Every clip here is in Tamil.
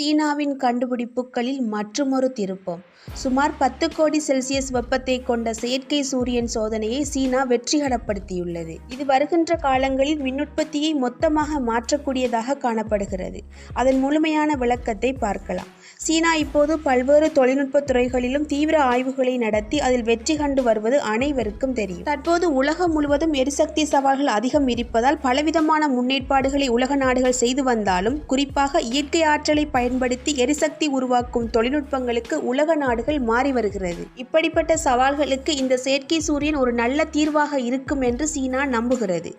சீனாவின் கண்டுபிடிப்புகளில் மற்றுமொரு திருப்பம். சுமார் 10 கோடி செல்சியஸ் வெப்பத்தை கொண்ட செயற்கை சூரியன் சோதனையை சீனா வெற்றிகரப்படுத்தியுள்ளது. இது வருகின்ற காலங்களில் மின்னுற்பத்தியை மொத்தமாக மாற்றக்கூடியதாக காணப்படுகிறது. அதன் முழுமையான விளக்கத்தை பார்க்கலாம். சீனா இப்போது பல்வேறு தொழில்நுட்ப துறைகளிலும் தீவிர ஆய்வுகளை நடத்தி அதில் வெற்றி கண்டு வருவது அனைவருக்கும் தெரியும். தற்போது உலகம் முழுவதும் எரிசக்தி சவால்கள் அதிகம் இருப்பதால் பலவிதமான முன்னேற்பாடுகளை உலக நாடுகள் செய்து வந்தாலும், குறிப்பாக இயற்கை ஆற்றலை பயன்படுத்தி எரிசக்தி உருவாக்கும் தொழில்நுட்பங்களுக்கு உலக நாடுகள் மாறி வருகிறது. இப்படிப்பட்ட சவால்களுக்கு இந்த செயற்கை சூரியன் ஒரு நல்ல தீர்வாக இருக்கும் என்று சீனா நம்புகிறது.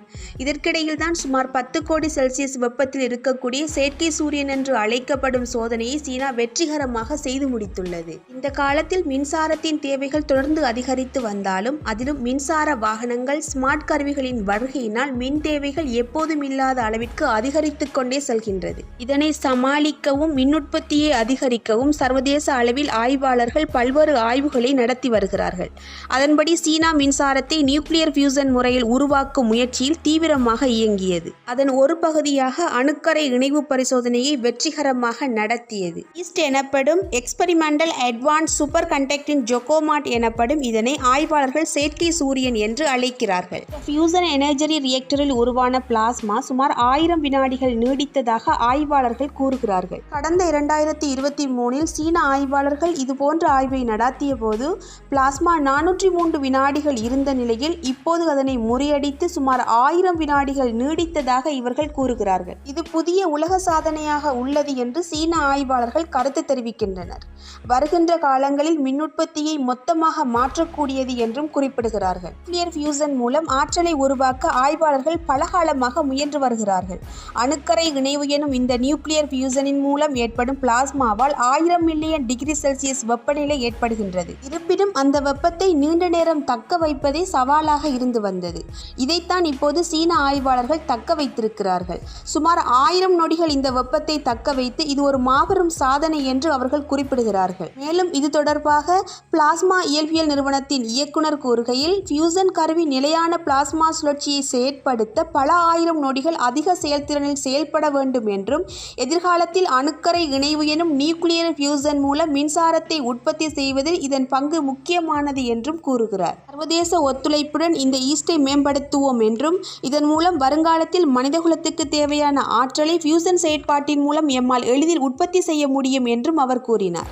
இதற்கிடையில் தான் சுமார் 10 கோடி செல்சியஸ் வெப்பத்தில் இருக்கக்கூடிய செயற்கை சூரியன் என்று அழைக்கப்படும் சோதனையை சீனா வெற்றிகரமாக செய்து முடித்துள்ளது. இந்த காலத்தில் மின்சாரத்தின் தேவைகள் தொடர்ந்து அதிகரித்து வந்தாலும், அதிலும் மின்சார வாகனங்கள், ஸ்மார்ட் கருவிகளின் வருகையினால் மின் தேவைகள் எப்போதும் இல்லாத அளவிற்கு அதிகரித்து கொண்டே செல்கின்றது. இதனை சமாளிக்கவும் மின்னுற்பத்தியை அதிகரிக்கவும் சர்வதேச அளவில் ஆய்வாளர்கள் பல்வேறு ஆய்வுகளை நடத்தி வருகிறார்கள். அதன்படி சீனா மின்சாரத்தை நியூக்ளியர் ஃபியூசன் முறையில் உருவாக்கும் முயற்சியில் தீவிரமாக இயங்கியது. அதன் ஒரு பகுதியாக அணுக்கரை இணைவு பரிசோதனையை வெற்றிகரமாக நடத்தியது. ஈஸ்ட் எனப்படும் எக்ஸ்பெரிமெண்டல் அட்வான்ஸ் சூப்பர் கண்டக்டிங் ஜொகோமாட் எனப்படும் இதனை ஆய்வாளர்கள் செயற்கை சூரியன் என்று அழைக்கிறார்கள். ஃபியூசன் எனர்ஜி ரியாக்டரில் உருவான பிளாஸ்மா சுமார் 1000 வினாடிகள் நீடித்ததாக ஆய்வாளர்கள் கூறுகிறார்கள். கடந்த 2023 சீன ஆய்வாளர்கள் இதுபோன்ற ஆய்வை நடத்திய போது பிளாஸ்மா 403 வினாடிகள் இருந்த நிலையில் இப்போது அதனை முறியடித்து சுமார் 1000 வினாடிகள் நீடித்ததாக இவர்கள் கூறுகிறார்கள். இது புதிய உலக சாதனையாக உள்ளது என்று சீன ஆய்வாளர்கள் கருத்து தெரிவிக்கின்றனர். வருகின்ற காலங்களில் மின்னுற்பத்தியை மொத்தமாக மாற்றக்கூடியது என்றும் குறிப்பிடுகிறார்கள். நியூக்ளியர் ஃபியூசன் மூலம் ஆற்றலை உருவாக்க ஆய்வாளர்கள் பலகாலமாக முயன்று வருகிறார்கள். அணுக்கரை இணைவு எனும் இந்த நியூக்ளியர் ஃபியூசனின் மூலம் ஏற்படும் பிளாஸ்மாவால் 1000 மில்லியன் டிகிரி செல்சியஸ் வெப்பநிலை ஏற்படுகின்றது. இருப்பினும் அந்த வெப்பத்தை நீண்ட நேரம் தக்க வைப்பதே சவாலாக இருந்து வந்தது. இதைத்தான் இப்போது சீன ஆய்வாளர்கள் தக்க வைத்திருக்கிறார்கள். சுமார் 1000 நொடிகள் இந்த வெப்பத்தை தக்க வைத்து இது ஒரு மாபெரும் சாதனை என்று அவர்கள் குறிப்பிடுகிறார்கள். மேலும் இது தொடர்பாக பிளாஸ்மா இயற்பியல் நிறுவனத்தின் இயக்குனர் கூறுகையில், ஃபியூசன் கருவி நிலையான பிளாஸ்மா சுழற்சியை செயற்படுத்த பல ஆயிரம் நொடிகள் அதிக செயல்திறனில் செயல்பட வேண்டும் என்றும், எதிர்காலத்தில் அணுக்கரை இணைவு எனும் நியூக்ளியர் ஃபியூசன் மூலம் மின்சாரத்தை உற்பத்தி செய்வதில் இதன் பங்கு முக்கியமானது என்றும் கூறுகிறார். சர்வதேச ஒத்துழைப்புடன் இந்த ஈஸ்டை மேம்படுத்துவோம் என்றும், இதன் மூலம் வருங்காலத்தில் மனிதகுலத்துக்கு தேவையான ஆற்றலை ஃபியூசன் செயற்பாட்டின் மூலம் எம்மால் எளிதில் உற்பத்தி செய்ய முடியும் என்றும் அவர் கூறினார்.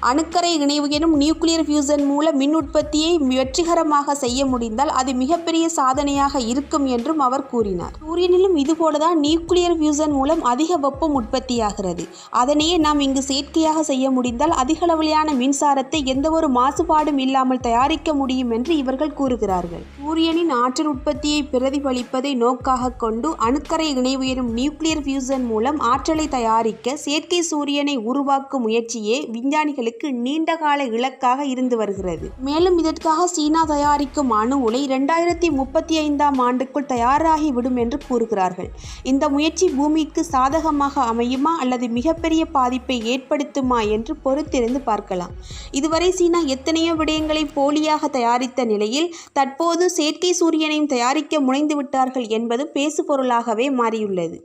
அணுக்கரை இணைவு எனும் நியூக்ளியர் ஃபியூசன் மூலம் மின் உற்பத்தியை வெற்றிகரமாக செய்ய முடிந்தால் அது மிகப்பெரிய சாதனையாக இருக்கும் என்றும் அவர் கூறினார். சூரியனிலும் இதுபோலதான் நியூக்ளியர் ஃபியூசன் மூலம் அதிக வெப்பம் உற்பத்தியாகிறது. அதனையே நாம் இங்கு செயற்கையாக செய்ய முடிந்தால் அதிகளவிலான மின்சாரத்தை எந்தவொரு மாசுபாடும் இல்லாமல் தயாரிக்க முடியும் என்று இவர்கள் கூறுகிறார்கள். சூரியனின் ஆற்றல் உற்பத்தியை பிரதிபலிப்பதை நோக்காக கொண்டு அணுக்கரை இணைவு எனும் நியூக்ளியர் ஃபியூசன் மூலம் ஆற்றலை தயாரிக்க செயற்கை சூரியனை உருவாக்கும் முயற்சியே விஞ்ஞானிகள் நீண்டகால இலக்காக இருந்து வருகிறது. மேலும் இதற்காக சீனா தயாரிக்கும் அணு உலை 2035 ஆண்டுக்குள் தயாராகிவிடும் என்று கூறுகிறார்கள். இந்த முயற்சி பூமிக்கு சாதகமாக அமையுமா அல்லது மிகப்பெரிய பாதிப்பை ஏற்படுத்துமா என்று பொறுத்திருந்து பார்க்கலாம். இதுவரை சீனா எத்தனையோ விடயங்களை போலியாக தயாரித்த நிலையில் தற்போது செயற்கை சூரியனையும் தயாரிக்க முனைந்து விட்டார்கள் என்பது பேசுபொருளாகவே மாறியுள்ளது.